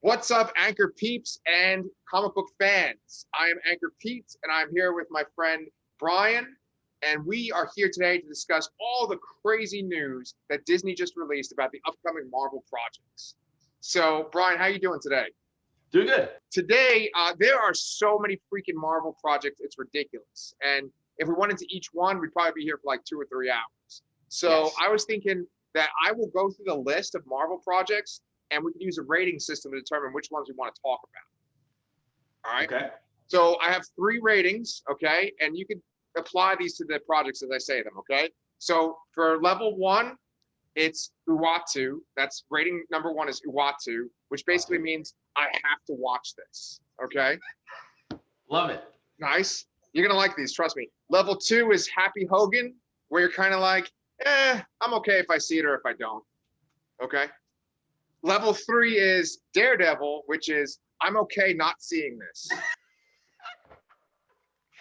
What's up, Anchor peeps and comic book fans? I am Anchor Pete, and I'm here with my friend Brian, and we are here today to discuss all the crazy news that Disney just released about the upcoming Marvel projects. So, Brian, how you doing today? Doing good. Today, there are so many freaking Marvel projects, it's ridiculous. And if we went into each one, we'd probably be here for like 2 or 3 hours. So Yes. I was thinking that I will go through the list of Marvel projects, and we can use a rating system to determine which ones we want to talk about. All right. Okay. So I have 3 ratings, okay? And you can apply these to the projects as I say them, okay? So for level 1, it's Uatu. That's rating number 1 is Uatu, which basically means I have to watch this, okay? Love it. Nice. You're going to like these, trust me. Level 2 is Happy Hogan, where you're kind of like, I'm okay if I see it or if I don't, okay? Level 3 is Daredevil, which is I'm okay not seeing this.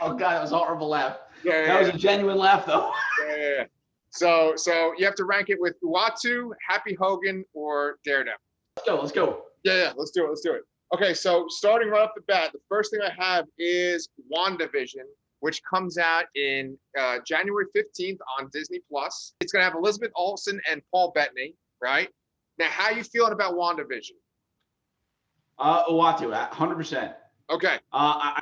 Oh God, that was a horrible laugh. Yeah, That was a genuine laugh, though. yeah. So you have to rank it with Uatu, Happy Hogan, or Daredevil. Let's go. Yeah, let's do it. Okay, so starting right off the bat, the first thing I have is WandaVision, which comes out in January 15th on Disney+. It's going to have Elizabeth Olsen and Paul Bettany, right? Now, how you feeling about WandaVision? Uatu, 100%. Okay. I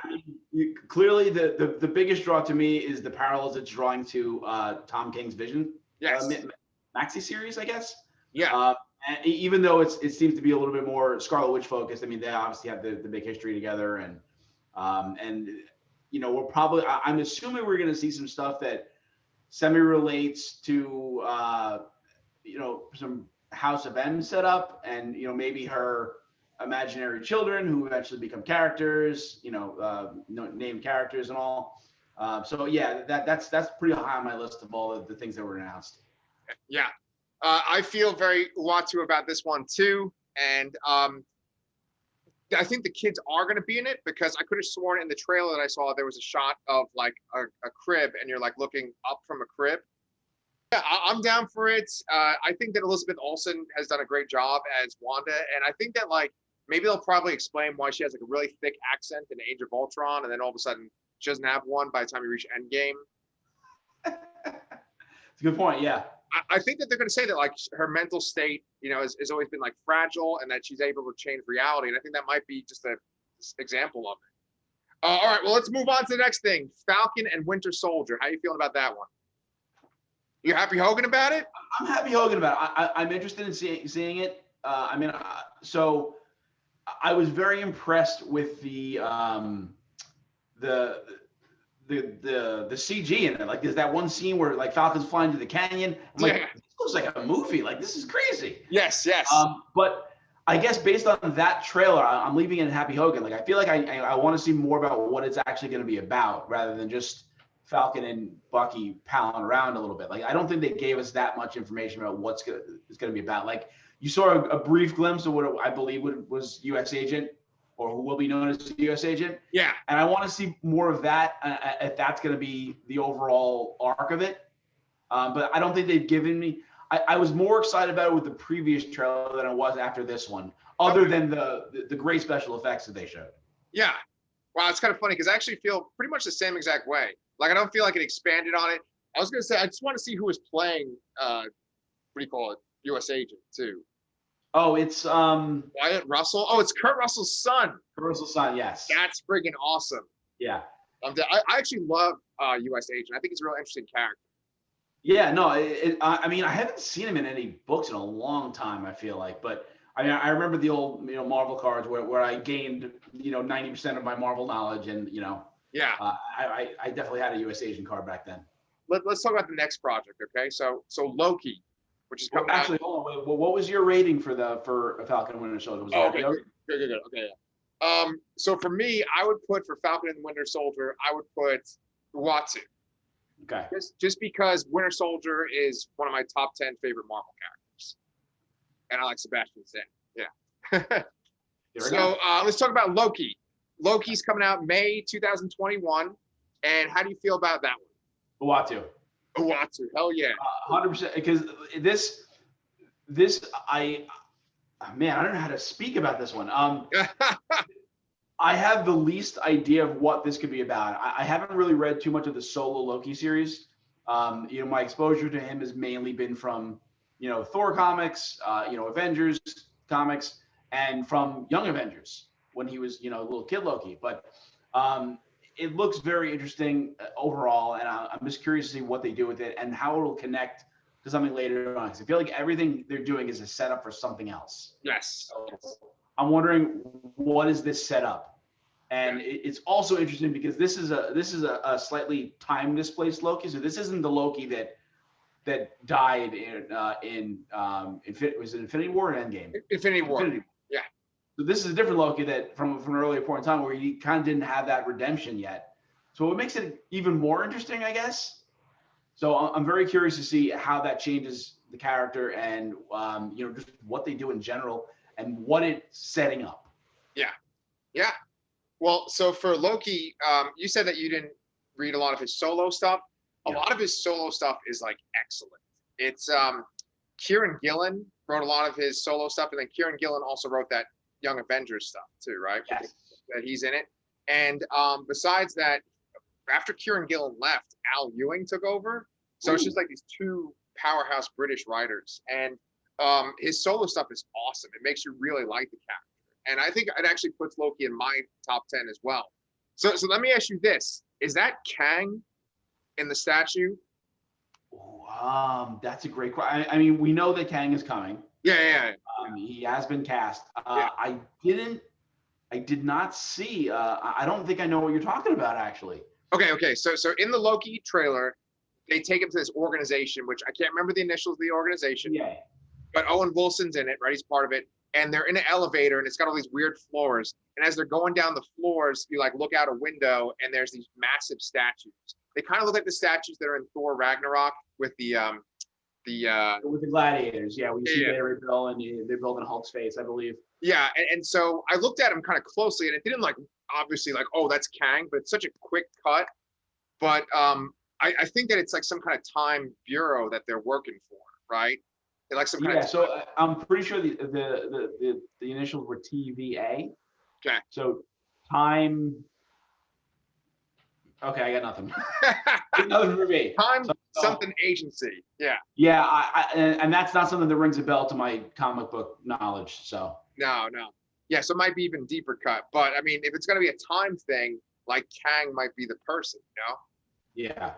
mean, clearly the biggest draw to me is the parallels it's drawing to Tom King's Vision. Yes. Maxi series, I guess. Yeah. And even though it seems to be a little bit more Scarlet Witch focused, I mean, they obviously have the big history together, and you know, I'm assuming we're going to see some stuff that semi relates to you know, some House of M setup, and you know, maybe her imaginary children who eventually become characters, you know, named characters and all. So yeah, that's pretty high on my list of all the things that were announced. Yeah. I feel very Uatu about this one too, and I think the kids are going to be in it, because I could have sworn in the trailer that I saw there was a shot of like a crib, and you're like looking up from a crib. Yeah, I'm down for it. I think that Elizabeth Olsen has done a great job as Wanda, and I think that like maybe they'll probably explain why she has like a really thick accent in Age of Ultron, and then all of a sudden she doesn't have one by the time you reach Endgame. It's a good point. Yeah. I think that they're going to say that like her mental state, you know, has always been like fragile, and that she's able to change reality. And I think that might be just an example of it. All right, well, let's move on to the next thing. Falcon and Winter Soldier. How you feeling about that one? You happy Hogan about it? I'm happy Hogan about it. I'm interested in seeing it. I mean, so I was very impressed with the CG in it. Like, there's that one scene where like Falcon's flying through the canyon. I'm like, this looks like a movie. Like, this is crazy. Yes. But I guess based on that trailer, I'm leaving it in Happy Hogan. Like, I feel like I want to see more about what it's actually going to be about, rather than just Falcon and Bucky palling around a little bit. Like, I don't think they gave us that much information about what's going to be about. Like, you saw a brief glimpse of what I believe was U.S. Agent, or who will be known as the U.S. Agent. Yeah. And I want to see more of that, if that's going to be the overall arc of it. But I don't think they've given me. I was more excited about it with the previous trailer than I was after this one, other than the great special effects that they showed. Yeah. Wow, it's kind of funny, because I actually feel pretty much the same exact way. Like, I don't feel like it expanded on it. I was going to say, I just want to see who was playing, what do you call it, U.S. Agent, too. Oh, it's Wyatt Russell. Oh, it's Kurt Russell's son. Kurt Russell's son, yes. That's friggin' awesome. Yeah. I actually love U.S. Agent. I think he's a real interesting character. Yeah, no, I mean, I haven't seen him in any books in a long time, I feel like. But I mean, I remember the old, you know, Marvel cards where I gained, you know, 90% of my Marvel knowledge, and you know, yeah, I definitely had a U.S. Agent card back then. Let's talk about the next project, okay? So Loki, which is coming actually, out. hold on, what was your rating for Falcon and Winter Soldier? Was okay, good. Okay, yeah. So for me, I would put for Falcon and Winter Soldier, I would put Uatu. Okay. Just because Winter Soldier is one of my top 10 favorite Marvel characters, and I like Sebastian Stan. Yeah. So let's talk about Loki. Loki's coming out May 2021, and how do you feel about that one? Uatu, hell yeah. 100%. Because this Man, I don't know how to speak about this one. I have the least idea of what this could be about. I haven't really read too much of the solo Loki series. My exposure to him has mainly been from, Thor comics, Avengers comics, and from Young Avengers when he was, little kid Loki. But it looks very interesting overall, and I'm just curious to see what they do with it and how it'll connect to something later on. Because I feel like everything they're doing is a setup for something else. Yes. So I'm wondering, what is this setup? And it's also interesting because this is a slightly time displaced Loki. So this isn't the Loki that died in was it Infinity War or Endgame? Infinity War. Yeah. So this is a different Loki that from an earlier point in time where he kind of didn't have that redemption yet. So it makes it even more interesting, I guess. So I'm very curious to see how that changes the character and just what they do in general and what it's setting up. Yeah. Yeah. Well, so for Loki, you said that you didn't read a lot of his solo stuff. A lot of his solo stuff is like excellent. It's Kieran Gillen wrote a lot of his solo stuff, and then Kieran Gillen also wrote that Young Avengers stuff too, right? Yes. That he's in it. And besides that, after Kieran Gillen left, Al Ewing took over. So it's just like these two powerhouse British writers, and his solo stuff is awesome. It makes you really like the character, and I think it actually puts Loki in my top 10 as well. So let me ask you this: is that Kang in the statue? That's a great question. I mean, we know that Kang is coming. Yeah. He has been cast. Yeah. I did not see. I don't think I know what you're talking about, actually. Okay. So in the Loki trailer, they take him to this organization, which I can't remember the initials of the organization. Yeah. But Owen Wilson's in it, right? He's part of it. And they're in an elevator, and it's got all these weird floors. And as they're going down the floors, you like look out a window, and there's these massive statues. They kind of look like the statues that are in Thor Ragnarok with the with the gladiators. Yeah, we see they rebuild and they're building Hulk's face, I believe. Yeah, and so I looked at him kind of closely, and it didn't obviously oh, that's Kang, but it's such a quick cut. But I think that it's like some kind of time bureau that they're working for, right? They're like some kind of so I'm pretty sure the initials were TVA. Okay. So time. Okay, I got nothing. Nothing for me. Time something agency. Yeah. Yeah, and that's not something that rings a bell to my comic book knowledge. So. No. Yeah, so it might be even deeper cut. But I mean, if it's gonna be a time thing, like Kang might be the person, Yeah.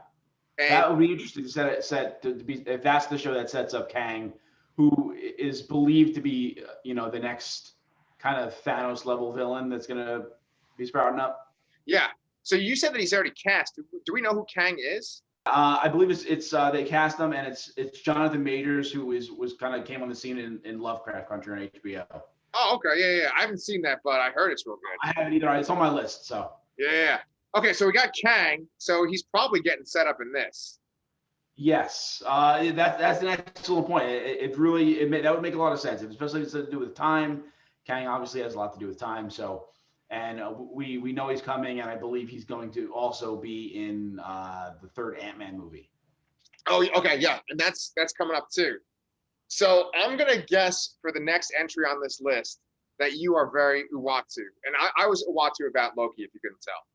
And that would be interesting to be if that's the show that sets up Kang, who is believed to be the next kind of Thanos level villain that's gonna be sprouting up. Yeah. So you said that he's already cast. Do we know who Kang is? I believe it's they cast him, and it's Jonathan Majors, who was kind of came on the scene in Lovecraft Country on HBO. Oh, okay, yeah. I haven't seen that, but I heard it's real good. I haven't either. It's on my list, so. Yeah. Okay, so we got Kang. So he's probably getting set up in this. Yes, that's an excellent point. That would make a lot of sense, especially if it's to do with time. Kang obviously has a lot to do with time, so. And we know he's coming, and I believe he's going to also be in the third Ant-Man movie. Oh, okay, yeah, and that's coming up too. So I'm gonna guess for the next entry on this list that you are very Uatu, and I was Uatu about Loki, if you couldn't tell.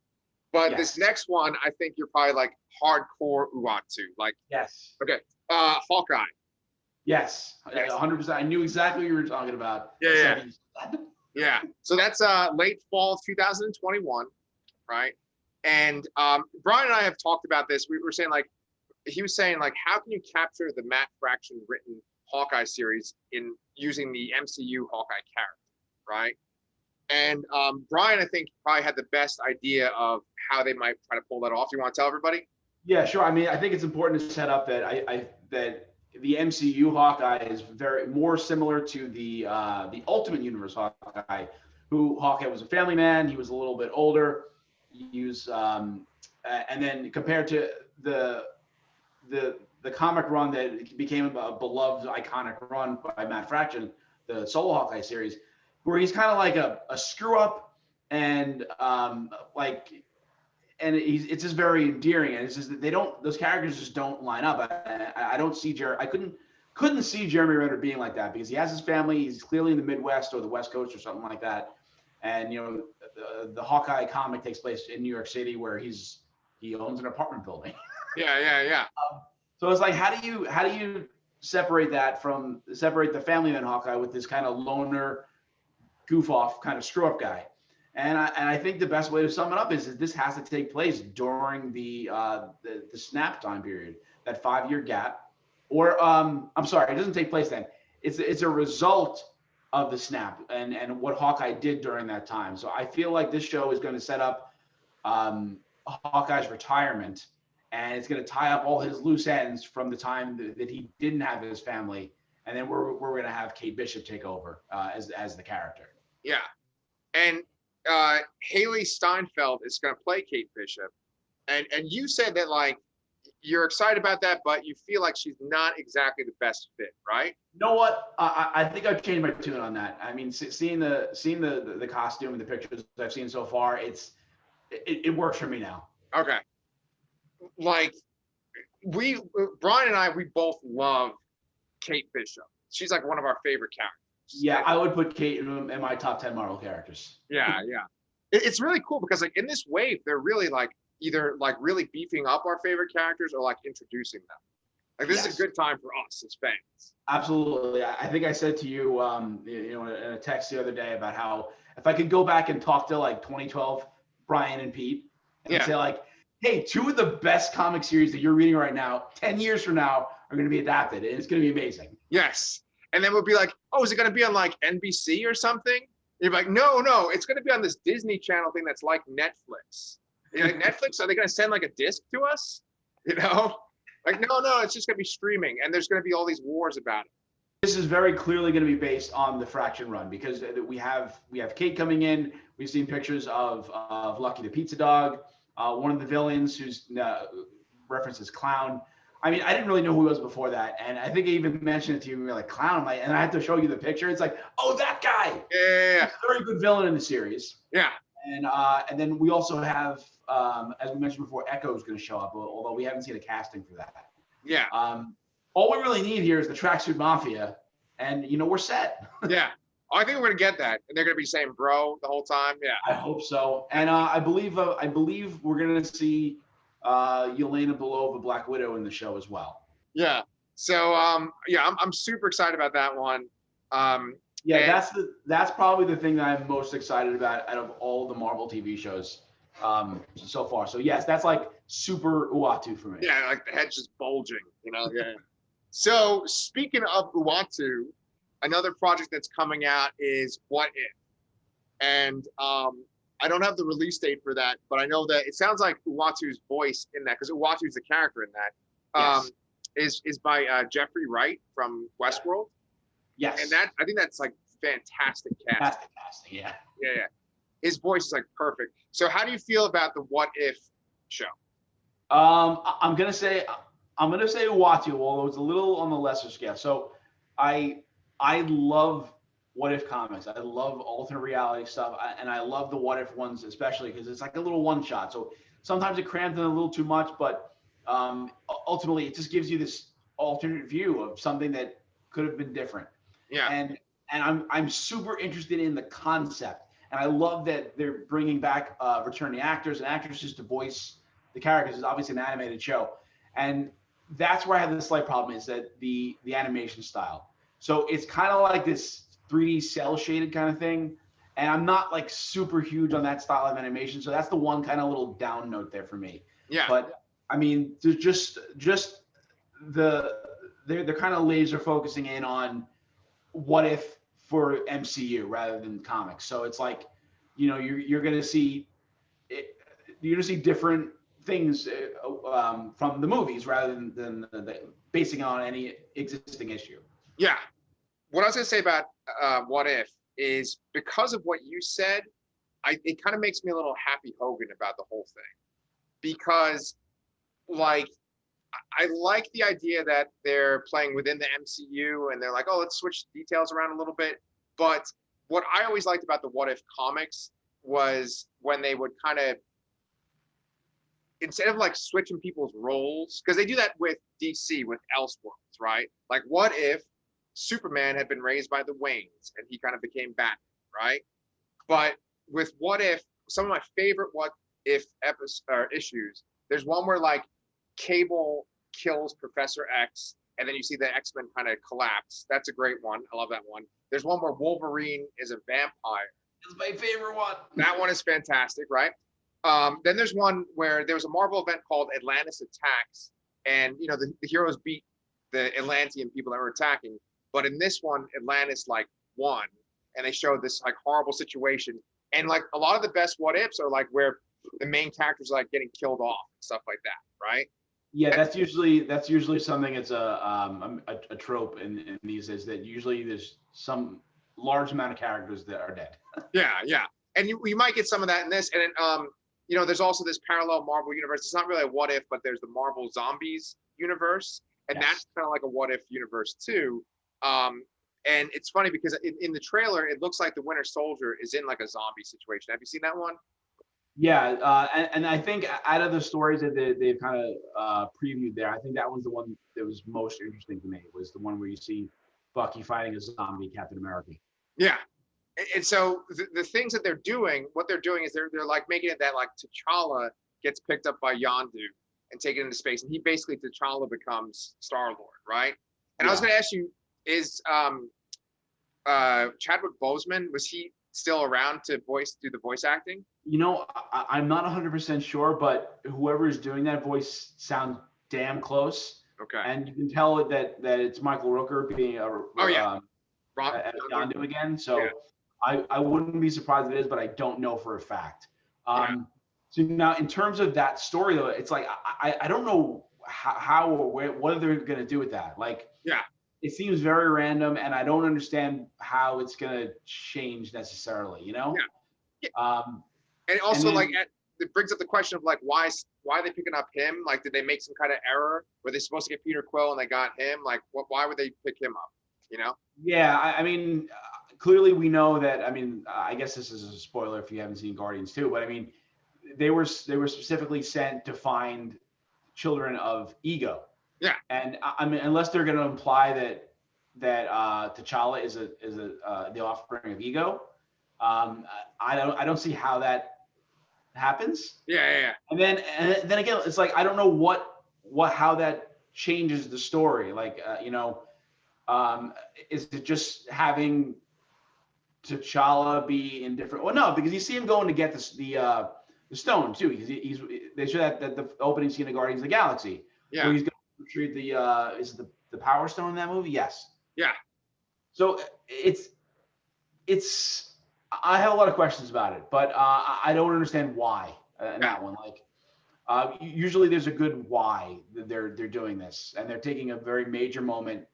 But Yes. This next one, I think you're probably like hardcore Uatu, like Yes. okay, Hawkeye. Yes, 100%. I knew exactly what you were talking about. Yeah. Yeah, so that's late fall 2021, right? And Brian and I have talked about this. We were saying he was saying how can you capture the Matt Fraction written Hawkeye series in using the MCU Hawkeye character, right? And Brian, I think, probably had the best idea of how they might try to pull that off. You want to tell everybody? Yeah, sure. I mean, I think it's important to set up that that the MCU Hawkeye is very more similar to the Ultimate Universe Hawkeye, who Hawkeye was a family man. He was a little bit older. He was, and then compared to the comic run that became a beloved iconic run by Matt Fraction, the solo Hawkeye series, where he's kind of like a screw up and and it's just very endearing, and it's just that those characters just don't line up. I don't see Jared. I couldn't couldn't see Jeremy Renner being like that because he has his family. He's clearly in the Midwest or the West Coast or something like that. And, you know, the Hawkeye comic takes place in New York City where he owns an apartment building. Yeah. So it's like, how do you separate the family in Hawkeye with this kind of loner, goof off kind of screw up guy? And I think the best way to sum it up is that this has to take place during the snap time period, that 5-year gap. Or I'm sorry, it doesn't take place then. It's a result of the snap and what Hawkeye did during that time. So I feel like this show is going to set up Hawkeye's retirement, and it's going to tie up all his loose ends from the time that he didn't have his family, and then we're going to have Kate Bishop take over as the character. Yeah, and Haley Steinfeld is going to play Kate Bishop, and you said that like you're excited about that, but you feel like she's not exactly the best fit, right? You know what? I think I've changed my tune on that. I mean, seeing the costume and the pictures I've seen so far, it works for me now. Okay. Like Brian and I, we both love Kate Bishop. She's like one of our favorite characters. Yeah, I would put Kate in my top 10 Marvel characters. Yeah. It's really cool because like in this wave, they're really like either like really beefing up our favorite characters or like introducing them. Like this is a good time for us as fans. Absolutely. I think I said to you, you know, in a text the other day about how if I could go back and talk to like 2012 Brian and Pete and say like, hey, 2 of the best comic series that you're reading right now, 10 years from now, are going to be adapted, and it's going to be amazing. Yes. And then we'll be like, oh, is it going to be on like NBC or something? And you're like, no, it's going to be on this Disney Channel thing that's like Netflix. You're like, Netflix, are they going to send like a disc to us? You know? Like, no, it's just going to be streaming, and there's going to be all these wars about it. This is very clearly going to be based on the Fraction run because we have Kate coming in. We've seen pictures of Lucky the Pizza Dog, one of the villains who's references Clown. I mean, I didn't really know who he was before that, and I think I even mentioned it to you. We were like, Clown, and I had to show you the picture. It's like, oh, that guy. Yeah. He's a very good villain in the series. Yeah. And then we also have, as we mentioned before, Echo is going to show up, although we haven't seen a casting for that. Yeah. All we really need here is the Tracksuit Mafia, and you know we're set. Yeah. I think we're gonna get that, and they're gonna be saying "bro" the whole time. Yeah. I hope so, and I believe we're gonna see Yelena Belova, Black Widow, in the show as well. Yeah. So I'm super excited about that one. That's probably the thing that I'm most excited about out of all the Marvel TV shows so far. So yes, that's like super Uatu for me. Yeah, like the head's just bulging, you know. Yeah. So speaking of Uatu, another project that's coming out is What If, and I don't have the release date for that, but I know that it sounds like Uatu's voice in that, because Uatu's the character in that, is by Jeffrey Wright from Westworld. Yes. And that, I think that's like fantastic casting. Fantastic casting, yeah. Yeah. His voice is like perfect. So how do you feel about the What If show? I'm gonna say Uatu, although it's a little on the lesser scale. So I love What If comics. I love alternate reality stuff, and I love the What If ones especially because it's like a little one shot. So sometimes it crams in a little too much, but ultimately it just gives you this alternate view of something that could have been different. Yeah. And I'm super interested in the concept, and I love that they're bringing back returning actors and actresses to voice the characters. It's obviously an animated show, and that's where I have the slight problem is that the animation style. So it's kind of like this 3D cell shaded kind of thing, and I'm not like super huge on that style of animation. So that's the one kind of little down note there for me. Yeah. But I mean, there's just they're kind of laser focusing in on What If for MCU rather than comics. So it's like, you know, you're gonna see different things from the movies rather than basing it on any existing issue. Yeah. What I was gonna say about What If is because of what you said, it kind of makes me a little Happy Hogan about the whole thing, because like I like the idea that they're playing within the MCU and they're like, oh, let's switch details around a little bit. But what I always liked about the What If comics was when they would kind of, instead of like switching people's roles, because they do that with DC with Elseworlds. right? Like, what if Superman had been raised by the Waynes and he kind of became Batman, right? But with what if, some of my favorite what if issues, there's one where like Cable kills Professor X, and then you see the X-Men kind of collapse. That's a great one. I love that one. There's one where Wolverine is a vampire. It's my favorite one. That one is fantastic, right? Then there's one where there was a Marvel event called Atlantis Attacks, and you know the heroes beat the Atlantean people that were attacking. But in this one, Atlantis like won, and they showed this like horrible situation. And like a lot of the best what ifs are like where the main characters are like getting killed off and stuff like that, right? Yeah, that's usually something. It's a trope in these, is that usually there's some large amount of characters that are dead. Yeah, and you might get some of that in this, and then, you know, there's also this parallel Marvel universe. It's not really a what if, but there's the Marvel Zombies universe, and Yes. that's kind of like a what if universe too. And it's funny because in the trailer, it looks like the Winter Soldier is in like a zombie situation. Have you seen that one? Yeah, and I think out of the stories that they've kind of previewed there, I think that one's the one that was most interesting to me. Was the one where you see Bucky fighting a zombie Captain America. Yeah. And so the things that they're doing, what they're doing is they're like making it that like T'Challa gets picked up by Yondu and taken into space, and he basically T'Challa becomes Star-Lord, right? And I was going to ask you, is Chadwick Boseman, was he still around to do the voice acting? You know, I'm not 100% sure, but whoever is doing that voice sounds damn close. Okay. And you can tell that it's Michael Rooker being Yondu again. So yeah. I wouldn't be surprised if it is, but I don't know for a fact. Yeah. So now, in terms of that story, though, it's like I don't know how or what they're going to do with that. Like, yeah, it seems very random, and I don't understand how it's going to change necessarily. You know? Yeah. And also, and then, it brings up the question of like, why are they picking up him? Like, did they make some kind of error? Were they supposed to get Peter Quill and they got him? Like, why would they pick him up? You know? Yeah, I mean, clearly we know that. I mean, I guess this is a spoiler if you haven't seen Guardians 2, but I mean, they were specifically sent to find children of Ego. Yeah. And I mean, unless they're going to imply that T'Challa is the offspring of Ego, I don't see how that happens. Yeah. And then again, it's like I don't know how that changes the story. Like you know, is it just having T'Challa be in different? Well, no, because you see him going to get the stone too. Because they show that the opening scene of Guardians of the Galaxy. Yeah. Where he's going to retrieve is the Power Stone in that movie? Yes. Yeah. So it's. I have a lot of questions about it, but I don't understand why in that one. Like, usually there's a good why that they're doing this, and they're taking a very major moment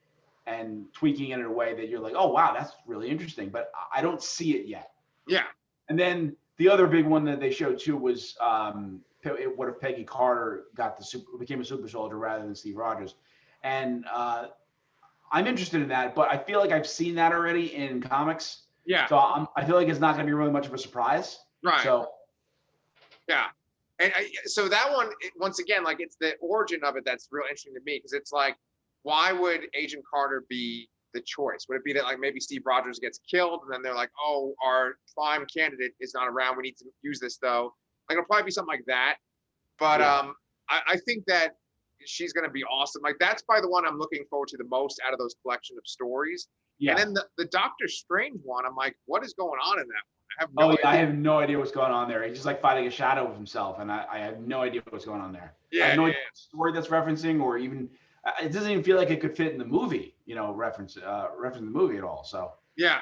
and tweaking it in a way that you're like, oh wow, that's really interesting, but I don't see it yet. Yeah. And then the other big one that they showed too was what if Peggy Carter became a super soldier rather than Steve Rogers, and I'm interested in that, but I feel like I've seen that already in comics. Yeah. So I feel like it's not going to be really much of a surprise. Right. So. Yeah. And so that one, once again, like it's the origin of it that's real interesting to me, because it's like, why would Agent Carter be the choice? Would it be that like maybe Steve Rogers gets killed and then they're like, oh, our prime candidate is not around. We need to use this though. Like it'll probably be something like that. But yeah. I think that she's going to be awesome. Like that's probably the one I'm looking forward to the most out of those collection of stories. Yeah. And then the Doctor Strange one, I'm like, what is going on in that one? I have no idea. I have no idea what's going on there. He's just like fighting a shadow of himself, and I have no idea what's going on there. Yeah. I have no idea what story that's referencing, or even it doesn't even feel like it could fit in the movie. You know, reference the movie at all. So. Yeah.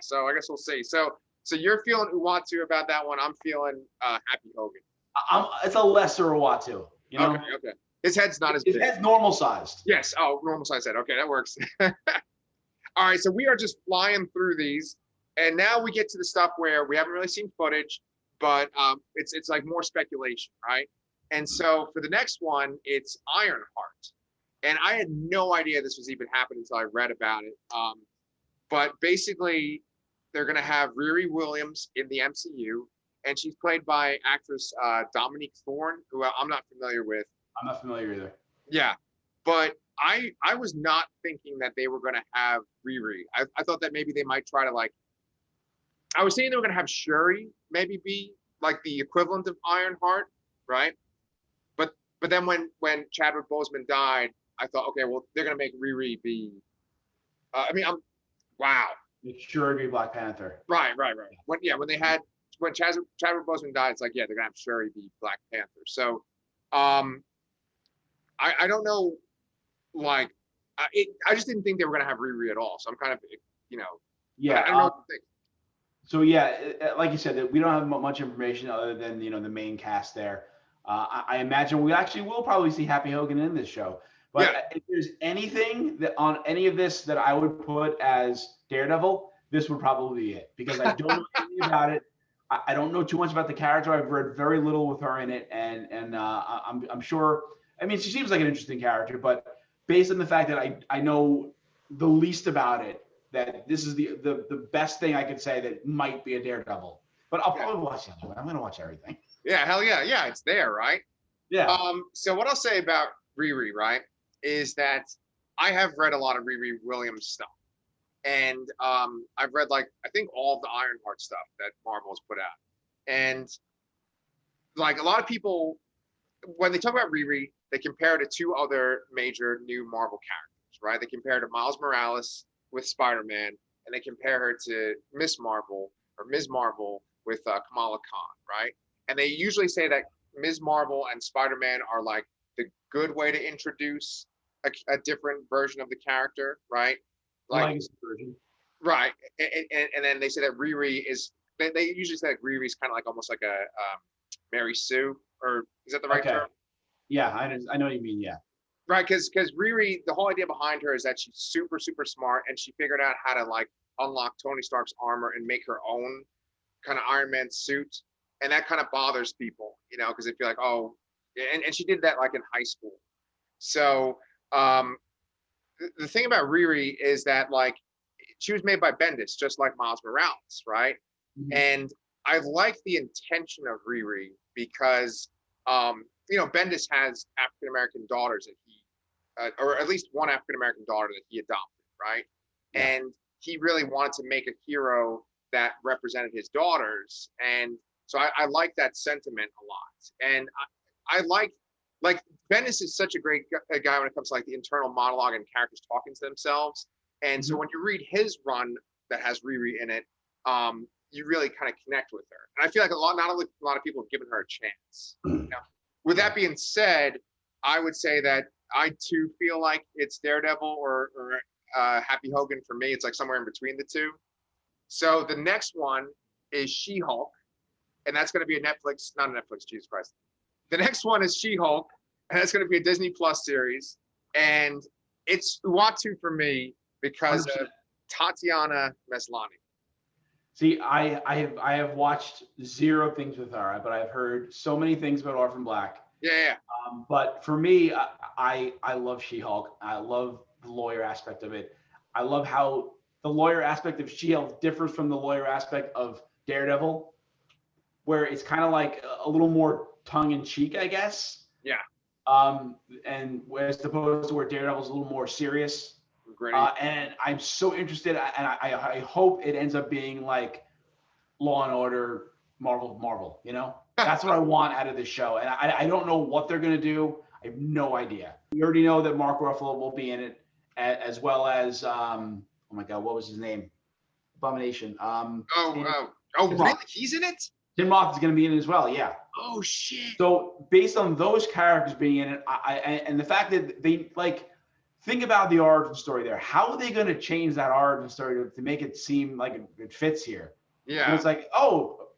So I guess we'll see. So you're feeling Uatu about that one. I'm feeling Happy Hogan. It's a lesser Uatu. You know. Okay. His head's not as big. His head's normal sized. Yes. Oh, normal sized head. Okay, that works. All right, so we are just flying through these, and now we get to the stuff where we haven't really seen footage, but it's like more speculation, right? And so for the next one, it's Ironheart, and I had no idea this was even happening until I read about it. But basically, they're gonna have Riri Williams in the MCU, and she's played by actress Dominique Thorne, who I'm not familiar with. I'm not familiar either. Yeah, but I was not thinking that they were going to have Riri. I thought that maybe they might try to like. I was thinking they were going to have SHARI maybe be like the equivalent of Ironheart, right? But then when Chadwick Boseman died, I thought, okay, well they're going to make Riri be. I mean, wow. Make sure it'd be Black Panther. Right. When Chadwick Boseman died, it's like, yeah, they're gonna have SHARI be Black Panther. So, I don't know, like, I just didn't think they were gonna have Riri at all. So I'm kind of, you know, yeah. I don't know what to think. So yeah, like you said, we don't have much information other than the main cast there. I imagine we actually will probably see Happy Hogan in this show. But if there's anything that on any of this that I would put as Daredevil, this would probably be it, because I don't know anything about it. I don't know too much about the character. I've read very little with her in it, and I'm sure. I mean, she seems like an interesting character, but based on the fact that I know the least about it, that this is the best thing I could say that might be a Daredevil. But I'll probably watch the other one. I'm gonna watch everything. Yeah, hell yeah, it's there, right? Yeah. So what I'll say about Riri, right, is that I have read a lot of Riri Williams stuff. And I've read, like, I think all of the Ironheart stuff that Marvel's put out. And, like, a lot of people, when they talk about Riri, they compare it to two other major new Marvel characters, right? They compare her to Miles Morales with Spider-Man, and they compare her to Ms. Marvel with Kamala Khan, right? And they usually say that Ms. Marvel and Spider-Man are, like, the good way to introduce a different version of the character, right? Like, right, and then they say that Riri is. They usually say that Riri is kind of like almost like a Mary Sue, or is that the right term? Yeah, I know what you mean. Yeah. Right, because Riri, the whole idea behind her is that she's super smart, and she figured out how to like unlock Tony Stark's armor and make her own kind of Iron Man suit, and that kind of bothers people, because they feel like, oh, and she did that like in high school. So the thing about Riri is that, like, she was made by Bendis, just like Miles Morales, right? Mm-hmm. And I like the intention of Riri because, Bendis has African American daughters that he, or at least one African American daughter that he adopted, right? Yeah. And he really wanted to make a hero that represented his daughters, and so I like that sentiment a lot. And I like Bendis is such a great guy when it comes to like the internal monologue and characters talking to themselves. And so when you read his run that has Riri in it, you really kind of connect with her. And I feel like not only a lot of people have given her a chance. With that being said, I would say that I too feel like it's Daredevil or Happy Hogan for me. It's like somewhere in between the two. So the next one is She-Hulk, and that's going to be not a Netflix, Jesus Christ. The next one is She-Hulk, and that's going to be a Disney Plus series. And it's Uatu for me because 100%. Of Tatiana Maslany. See, I have watched zero things with her, but I've heard so many things about Orphan Black. Yeah. But for me, I love She-Hulk. I love the lawyer aspect of it. I love how the lawyer aspect of She-Hulk differs from the lawyer aspect of Daredevil, where it's kind of like a little more tongue-in-cheek, I guess. Yeah. And as opposed to where Daredevil's a little more serious. And I'm so interested, and I hope it ends up being like Law and Order, Marvel. That's what I want out of this show. And I don't know what they're gonna do. I have no idea. We already know that Mark Ruffalo will be in it, as well as oh my God, what was his name? Abomination. Really? He's in it? Tim Roth is going to be in it as well. Yeah. Oh shit. So based on those characters being in it, and the fact that they think about the origin story there. How are they going to change that origin story to make it seem like it fits here? Yeah. And it's like, oh,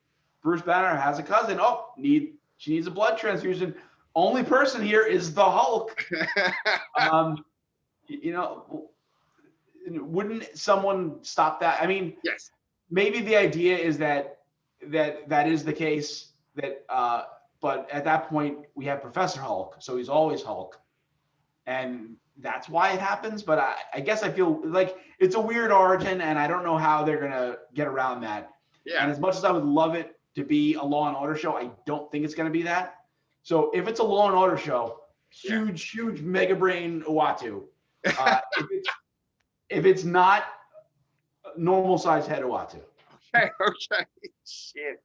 Bruce Banner has a cousin. Oh, she needs a blood transfusion. Only person here is the Hulk. Wouldn't someone stop that? I mean, yes. Maybe the idea is that is the case. But at that point we have Professor Hulk, so he's always Hulk, and that's why it happens. But I guess I feel like it's a weird origin, and I don't know how they're gonna get around that. Yeah. And as much as I would love it to be a Law and Order show, I don't think it's gonna be that. So if it's a Law and Order show, huge mega brain Uatu. If it's not normal size head Uatu. Okay. Shit.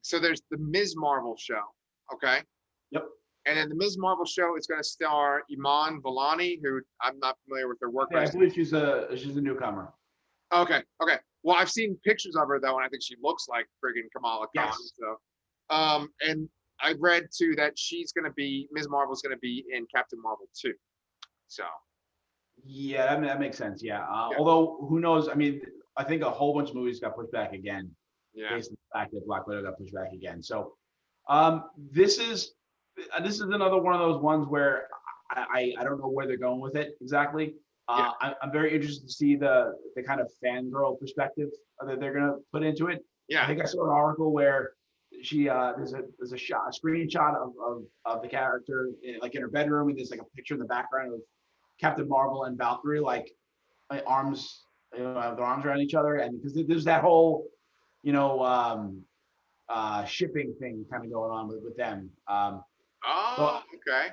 So there's the Ms. Marvel show. Okay. Yep. And then the Ms. Marvel show is going to star Iman Vellani, who I'm not familiar with her work. Yeah, I believe she's a newcomer. Okay. Well, I've seen pictures of her though, and I think she looks like friggin' Kamala Khan. Yes. So, and I read too that Ms. Marvel's going to be in Captain Marvel 2. So. Yeah, that makes sense. Yeah. Although who knows? I mean, I think a whole bunch of movies got pushed back again. Yeah. Based on the fact that Black Widow got pushed back again. So, this is another one of those ones where I don't know where they're going with it exactly. I'm very interested to see the kind of fangirl perspective that they're gonna put into it. Yeah. I think I saw an article where she there's a screenshot of the character like in her bedroom, and there's like a picture in the background of Captain Marvel and Valkyrie like arms, have their arms around each other, and because there's that whole shipping thing kind of going on with them. Okay.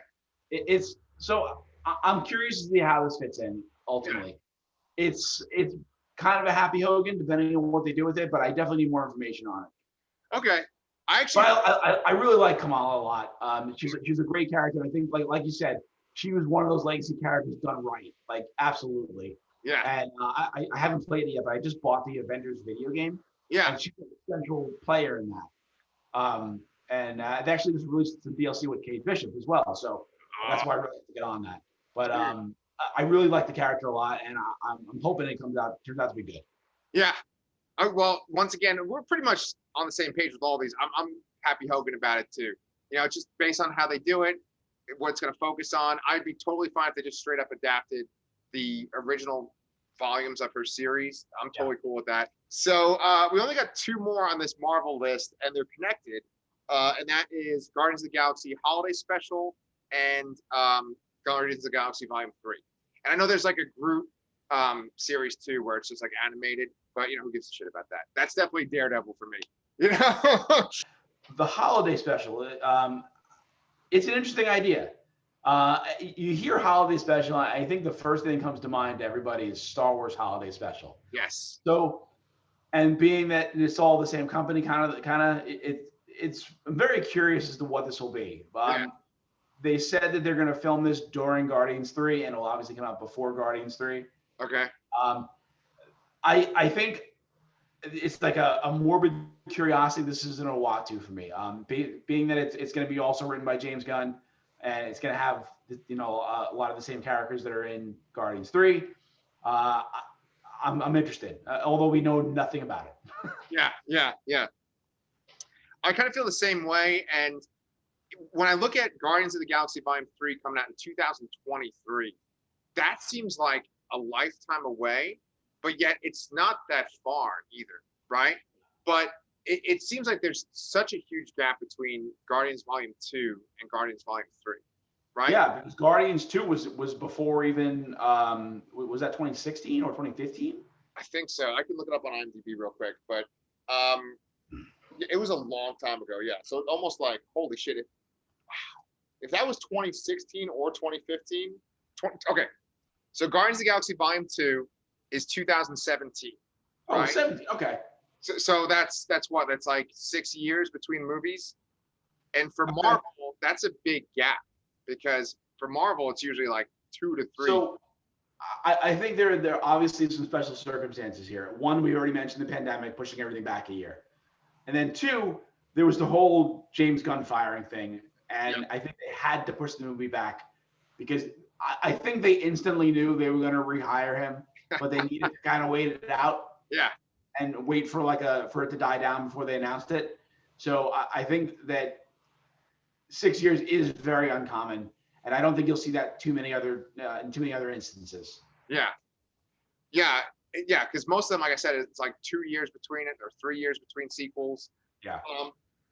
It's so I'm curious to see how this fits in ultimately. Yeah. It's kind of a happy Hogan depending on what they do with it, but I definitely need more information on it. Okay. I really like Kamala a lot. She's a great character. I think like you said, she was one of those legacy characters done right. Like absolutely. Yeah. And I haven't played it yet, but I just bought the Avengers video game. Yeah. And she's a central player in that. And they actually just released some DLC with Kate Bishop as well. So that's why I really have to get on that. But I really like the character a lot, and I'm hoping it turns out to be good. Yeah. Well, once again, we're pretty much on the same page with all these. I'm happy Hogan about it too. Just based on how they do it, what it's going to focus on. I'd be totally fine if they just straight up adapted the original volumes of her series. I'm totally cool with that. So we only got 2 more on this Marvel list, and they're connected. And that is Guardians of the Galaxy Holiday Special and Guardians of the Galaxy Volume 3. And I know there's like a Groot series too, where it's just like animated, but who gives a shit about that? That's definitely Daredevil for me. The Holiday Special, it's an interesting idea. You hear Holiday Special, I think the first thing that comes to mind to everybody is Star Wars Holiday Special. Yes. So, and being that it's all the same company, it's I'm very curious as to what this will be. They said that they're going to film this during Guardians 3, and it'll obviously come out before Guardians 3. Okay. I think it's like a morbid curiosity. This is an Uatu for me. Being that it's going to be also written by James Gunn, and it's going to have a lot of the same characters that are in Guardians 3. I'm interested, although we know nothing about it. Yeah. I kind of feel the same way, and when I look at Guardians of the Galaxy Volume 3 coming out in 2023, that seems like a lifetime away, but yet it's not that far either, right? But it seems like there's such a huge gap between Guardians Volume 2 and Guardians Volume 3, right? Yeah, because Guardians 2 was before even, was that 2016 or 2015? I think so. I can look it up on IMDb real quick, but it was a long time ago, yeah. So almost like, holy shit, if that was 2016 or 2015, okay. So Guardians of the Galaxy Volume 2 is 2017. Right? Oh, 17, okay. So that's what? That's like 6 years between movies. And for Marvel, that's a big gap because for Marvel, it's usually like 2 to 3. So I think there are obviously some special circumstances here. One, we already mentioned the pandemic pushing everything back a year. And then 2, there was the whole James Gunn firing thing. And I think they had to push the movie back because I think they instantly knew they were going to rehire him, but they needed to kind of wait it out. Yeah. And wait for for it to die down before they announced it. So I think that 6 years is very uncommon, and I don't think you'll see that in too many other instances. Yeah. Because most of them, like I said, it's like 2 years between it or 3 years between sequels. Yeah.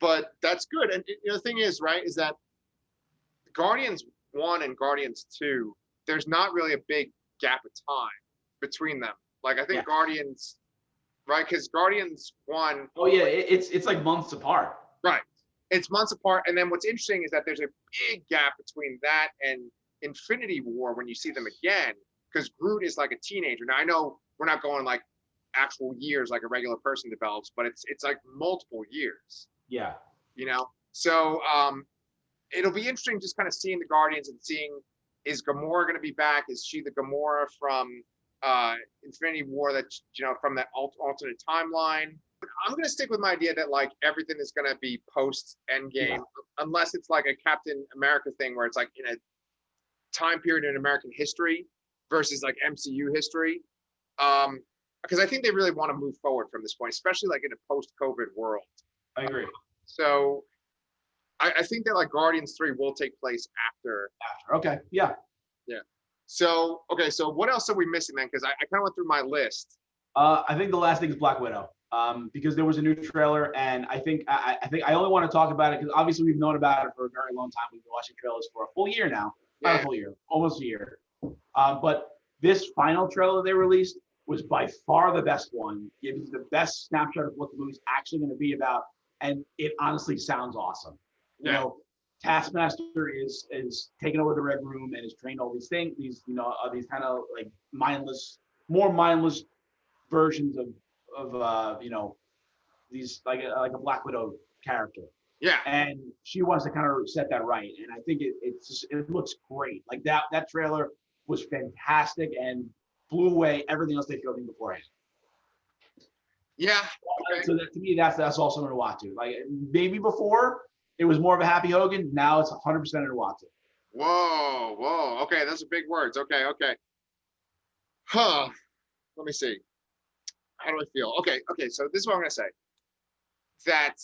But that's good. And the thing is, right, is that Guardians 1 and Guardians 2, there's not really a big gap of time between them. Like I think Guardians, right? Because Guardians 1. Oh yeah, it's like months apart. Right. It's months apart. And then what's interesting is that there's a big gap between that and Infinity War when you see them again, because Groot is like a teenager. Now I know we're not going like actual years like a regular person develops, but it's like multiple years. Yeah. You know? So it'll be interesting just kind of seeing the Guardians and seeing, is Gamora going to be back? Is she the Gamora from Infinity War that, you know, from that alternate timeline? I'm going to stick with my idea that like everything is going to be post Endgame, unless it's like a Captain America thing where it's like in a time period in American history versus like MCU history. Because I think they really want to move forward from this point, especially like in a post-COVID world. I agree. So I think that like Guardians 3 will take place after. Okay. Yeah. Yeah. So, okay. So what else are we missing then? Because I kind of went through my list. I think the last thing is Black Widow. Because there was a new trailer, and I think I only want to talk about it because obviously we've known about it for a very long time. We've been watching trailers for a full year now. Yeah. Not a full year, almost a year. But this final trailer they released was by far the best one. It was the best snapshot of what the movie's actually going to be about, and it honestly sounds awesome. Yeah. You know, Taskmaster is taking over the Red Room and is trained all these things. These these kind of like more mindless versions of these like a Black Widow character. Yeah. And she wants to kind of set that right, and I think it looks great. Like that trailer was fantastic and blew away everything else they filmed beforehand. Yeah. Okay. So that, to me, that's also an Uatu. Like maybe before it was more of a Happy Hogan. Now it's 100% an Uatu. Whoa. Okay, those are big words. Okay. Huh. Let me see. How do I feel? Okay. So this is what I'm gonna say. That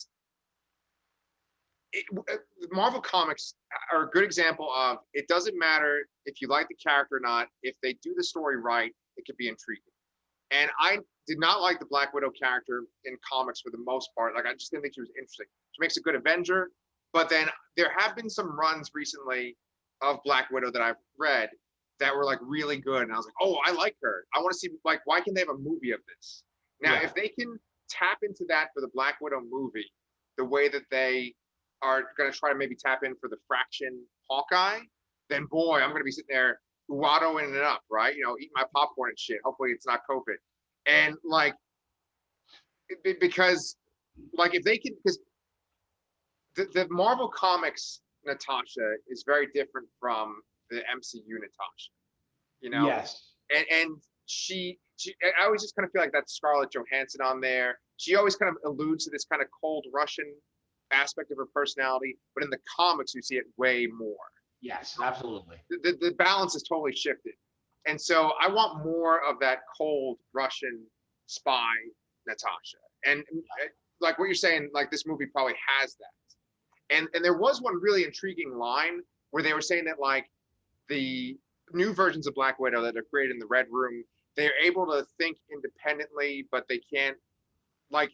Marvel Comics are a good example of it doesn't matter if you like the character or not. If they do the story right, it could be intriguing. And I did not like the Black Widow character in comics for the most part. Like I just didn't think she was interesting. She makes a good Avenger, but then there have been some runs recently of Black Widow that I've read that were like really good, and I was like, oh, I like her. I want to see like why can they have a movie of this? Now, if they can tap into that for the Black Widow movie, the way that they are going to try to maybe tap in for the Fraction Hawkeye, then boy, I'm going to be sitting there Uatoing it up, right? You know, eating my popcorn and shit. Hopefully it's not COVID. And like, because like if they can, because the Marvel Comics Natasha is very different from the MCU Natasha, you know? Yes. And she I always just kind of feel like that's Scarlett Johansson on there. She always kind of alludes to this kind of cold Russian aspect of her personality, but in the comics you see it way more. Yes, absolutely. The balance is totally shifted. And so I want more of that cold Russian spy Natasha. And like what you're saying, like this movie probably has that. And there was one really intriguing line where they were saying that like the new versions of Black Widow that are created in the Red Room, they're able to think independently, but they can't like.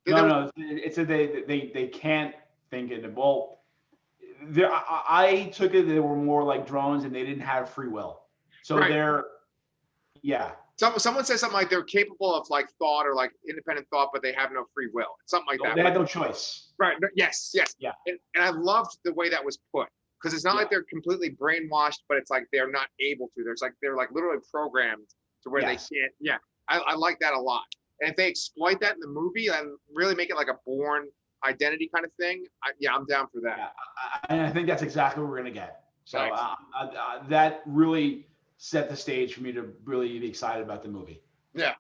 No, it's a they can't think it. Well, I took it they were more like drones and they didn't have free will. So they're, Someone says something like they're capable of like thought or like independent thought, but they have no free will. Something like that. They had no choice. Right. Yes. Yeah. And I loved the way that was put, because it's not like they're completely brainwashed, but it's like they're not able to. They're like literally programmed to where they can't. Yeah. I like that a lot. And if they exploit that in the movie and really make it like a Bourne Identity kind of thing, I'm down for that. Yeah, I think that's exactly what we're going to get. So that really set the stage for me to really be excited about the movie. Yeah,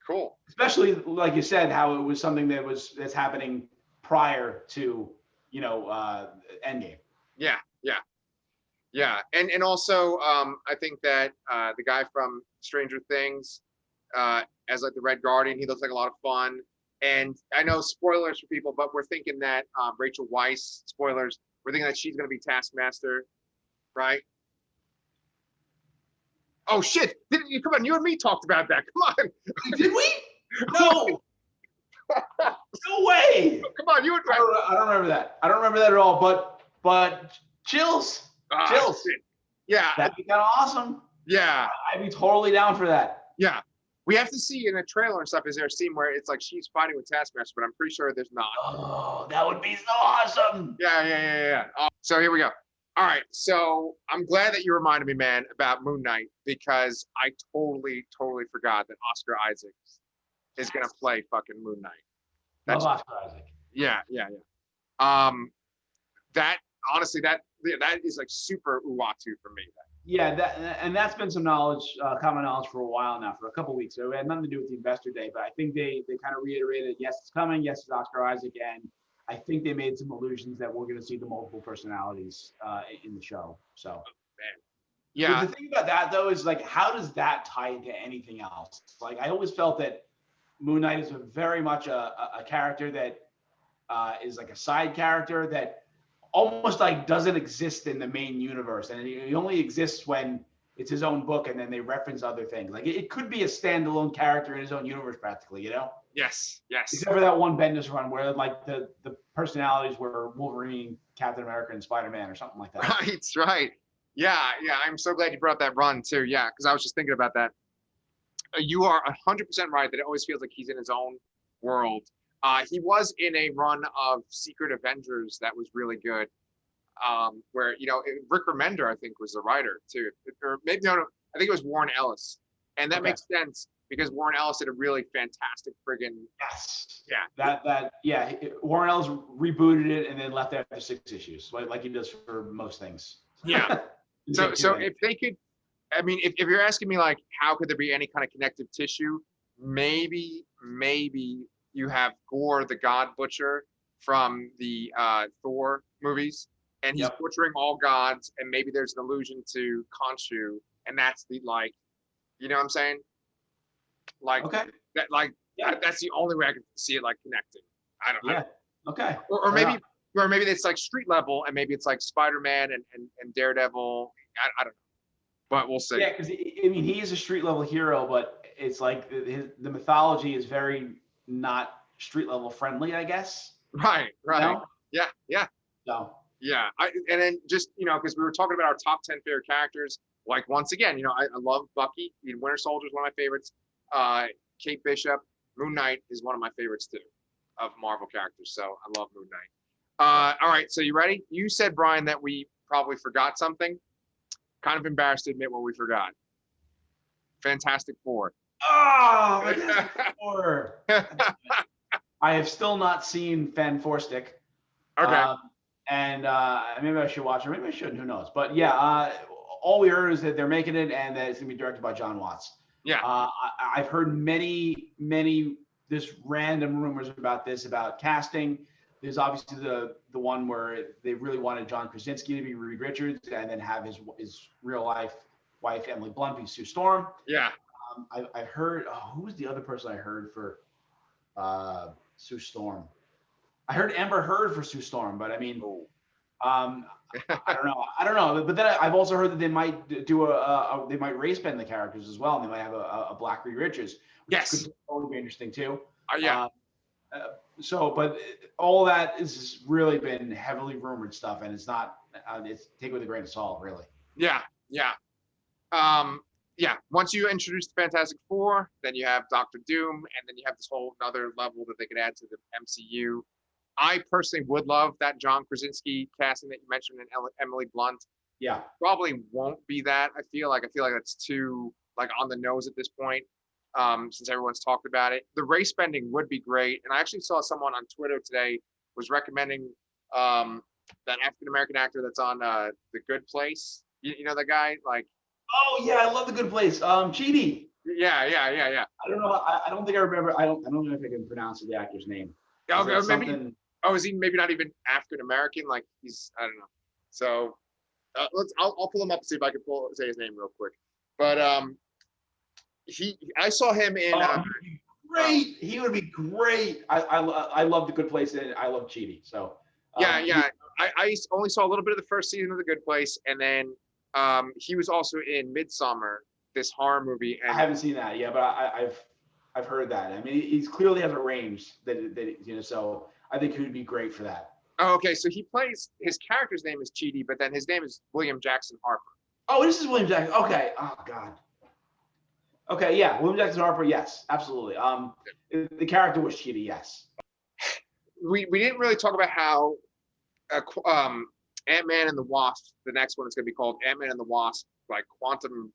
cool. Especially like you said, how it was something that's happening prior to Endgame. Yeah. And also I think that the guy from Stranger Things as like the Red Guardian, he looks like a lot of fun. And I know spoilers for people, but we're thinking that Rachel Weisz, spoilers, we're thinking that she's going to be Taskmaster, right? Oh shit! Come on, you and me talked about that. Come on. Did we? No. No way. Come on, you and I don't remember that. I don't remember that at all. But chills. Chills. Shit. Yeah. That'd be kind of awesome. Yeah. I'd be totally down for that. Yeah. We have to see in a trailer and stuff. Is there a scene where it's like she's fighting with Taskmaster, but I'm pretty sure there's not. Oh, that would be so awesome. Yeah. So here we go. All right. So I'm glad that you reminded me, man, about Moon Knight, because I totally forgot that Oscar Isaac is gonna play fucking Moon Knight. Love Oscar Isaac. Yeah. That honestly, that is like super Uatu for me. Yeah, that's been some knowledge, common knowledge for a while now, for a couple of weeks. So it had nothing to do with the Investor Day, but I think they kind of reiterated, yes, it's coming, yes, it's Oscar Isaac, and I think they made some allusions that we're going to see the multiple personalities in the show. So, man, yeah. But the thing about that though is like, how does that tie into anything else? Like, I always felt that Moon Knight is very much a character that is like a side character that almost like doesn't exist in the main universe, and he only exists when it's his own book, and then they reference other things. Like it could be a standalone character in his own universe, practically, you know? Yes. Except for that one Bendis run where like the personalities were Wolverine, Captain America, and Spider-Man or something like that. Right. Yeah. I'm so glad you brought up that run too. Yeah, because I was just thinking about that. You are 100% right that it always feels like he's in his own world. He was in a run of Secret Avengers that was really good, where Rick Remender, I think, was the writer too, or maybe no, I think it was Warren Ellis, and that makes sense because Warren Ellis did a really fantastic friggin' Warren Ellis rebooted it and then left after 6 issues, like he does for most things. Yeah. So if they could, I mean, if you're asking me like, how could there be any kind of connective tissue? Maybe you have Gore the God Butcher from the Thor movies, and he's butchering all gods, and maybe there's an allusion to Khonshu, and that's the like, you know what I'm saying? Like that's the only way I can see it like connecting. I don't know. Okay. Or maybe it's like street level, and maybe it's like Spider-Man and Daredevil. I don't know, but we'll see. Yeah, because I mean he is a street level hero, but it's like the mythology is very not street level friendly, I guess. Right. You know? Yeah. So. Yeah, and then just because we were talking about our top 10 favorite characters. Like once again, I love Bucky. Winter Soldier is one of my favorites. Kate Bishop, Moon Knight is one of my favorites too, of Marvel characters. So I love Moon Knight. All right, so you ready? You said, Brian, that we probably forgot something. Kind of embarrassed to admit what we forgot. Fantastic Four. Oh, Fantastic Four. I have still not seen Fan Four Stick. Okay. And maybe I should watch it. Maybe I shouldn't. Who knows? But yeah, all we heard is that they're making it and that it's gonna be directed by John Watts. Yeah. I've heard many just random rumors about casting. There's obviously the one where they really wanted John Krasinski to be Reed Richards and then have his real life wife Emily Blunt be Sue Storm. Yeah. I heard. Who was the other person I heard for Sue Storm? I heard Amber Heard for Sue Storm, but I mean, I don't know. But then I've also heard that they might do they might race bend the characters as well, and they might have a Black Reed Richards. Yes, could totally be interesting too. Yeah. But all that has really been heavily rumored stuff, and it's not. It's take it with a grain of salt, really. Yeah. Once you introduce the Fantastic Four, then you have Doctor Doom, and then you have this whole other level that they could add to the MCU. I personally would love that John Krasinski casting that you mentioned, and Emily Blunt. Yeah. Probably won't be that. I feel like that's too like on the nose at this point, since everyone's talked about it. The race bending would be great, and I actually saw someone on Twitter today was recommending that African American actor that's on The Good Place. You know the guy like. Oh yeah, I love The Good Place. Chidi. Yeah. I don't know. I don't think I remember. I don't know if I can pronounce the actor's name. Maybe. Oh, is he maybe not even African American? Like he's, I don't know. So I'll pull him up and see if I can say his name real quick. But I saw him in. Great. He would be great. I love The Good Place and I love Chidi. So. Yeah. I only saw a little bit of the first season of The Good Place, and then he was also in Midsommar, this horror movie. And I haven't seen that yet, but I've heard that. I mean, he clearly has a range that so I think he would be great for that. Oh, okay. So he plays, his character's name is Chidi, but then his name is William Jackson Harper. Oh, this is William Jackson. Okay. Oh God. Okay, yeah, William Jackson Harper, yes, absolutely. The character was cheaty, yes. We didn't really talk about how Ant-Man and the Wasp, the next one is going to be called Ant-Man and the Wasp, like Quantum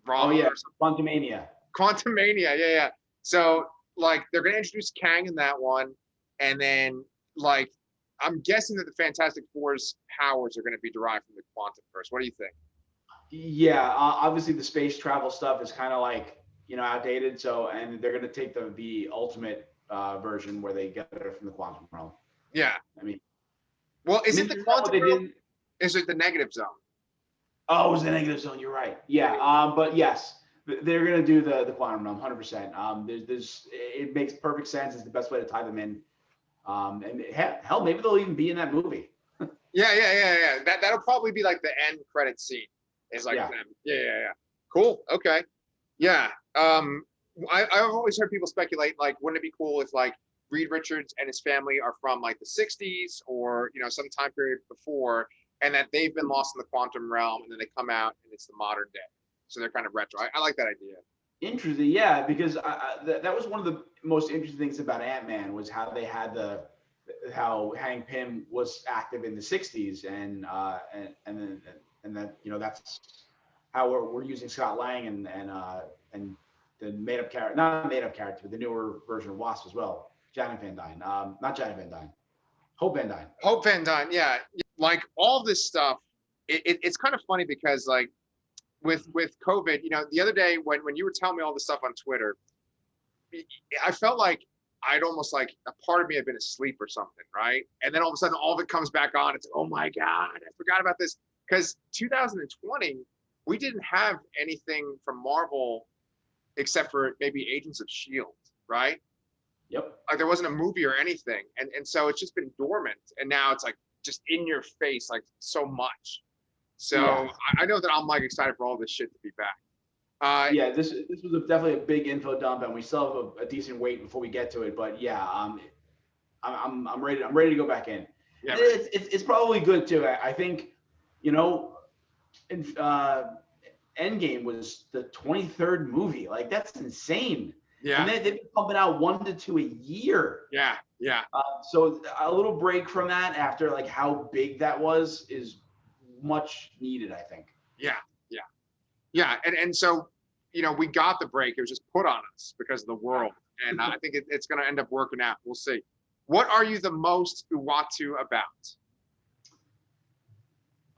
Oh Drama yeah, or something. Quantumania. Quantum Mania, yeah, yeah. So like they're going to introduce Kang in that one, and then like I'm guessing that the Fantastic Four's powers are going to be derived from the Quantum Verse. What do you think? Yeah, obviously the space travel stuff is kind of like, outdated. So, and they're gonna take the ultimate version where they get it from the quantum realm. Yeah. I mean, Well, is it isn't the that what Quantum they realm? did? Is it the negative zone? Oh, it was the negative zone. You're right. Yeah. But yes, they're gonna do the quantum realm, 100%. It makes perfect sense. It's the best way to tie them in. And hell, maybe they'll even be in that movie. Yeah. That'll probably be like the end credit scene. Is like Yeah. them. Yeah. Cool. Okay. Yeah. I've always heard people speculate, like, wouldn't it be cool if like Reed Richards and his family are from like the 60s or some time period before, and that they've been lost in the quantum realm, and then they come out and it's the modern day. So they're kind of retro. I like that idea. Interesting, yeah, because that was one of the most interesting things about Ant-Man was how they had how Hank Pym was active in the 60s and that that's how we're using Scott Lang and the made up character, not made up character, but the newer version of Wasp as well, Janet Van Dyne, not Janet Van Dyne, Hope Van Dyne. Hope Van Dyne, yeah. Like all this stuff, it's kind of funny because like with COVID, the other day when you were telling me all this stuff on Twitter, I felt like I'd almost like a part of me had been asleep or something, right? And then all of a sudden, all of it comes back on. It's, oh my God, I forgot about this. Because 2020, we didn't have anything from Marvel except for maybe Agents of S.H.I.E.L.D., right? Yep. Like there wasn't a movie or anything. And so it's just been dormant. And now it's like just in your face, like so much. So yeah. I know that I'm like excited for all this shit to be back. Yeah, this was definitely a big info dump, and we still have a decent wait before we get to it. But yeah, I'm ready. I'm ready to go back in. Yeah, it's probably good too. I think, Endgame was the 23rd movie. Like that's insane. Yeah. And they've been pumping out 1 to 2 a year. Yeah. So a little break from that after like how big that was is much needed, I think. Yeah. And so, we got the break. It was just put on us because of the world. And I think it's going to end up working out. We'll see. What are you the most Uatu about?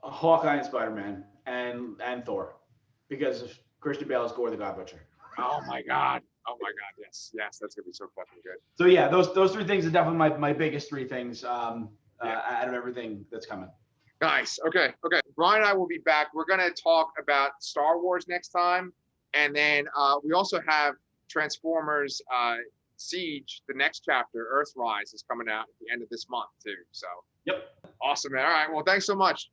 Hawkeye and Spider-Man and Thor, because of Christian Bale's Gore the God Butcher. Oh my God. Yes, that's gonna be so fucking good. So yeah, those 3 things are definitely my biggest 3 things out of everything that's coming. Nice. Okay. Brian and I will be back. We're gonna talk about Star Wars next time, and then we also have Transformers Siege, the next chapter, Earthrise, is coming out at the end of this month too. So yep. Awesome, man. All right. Well, thanks so much.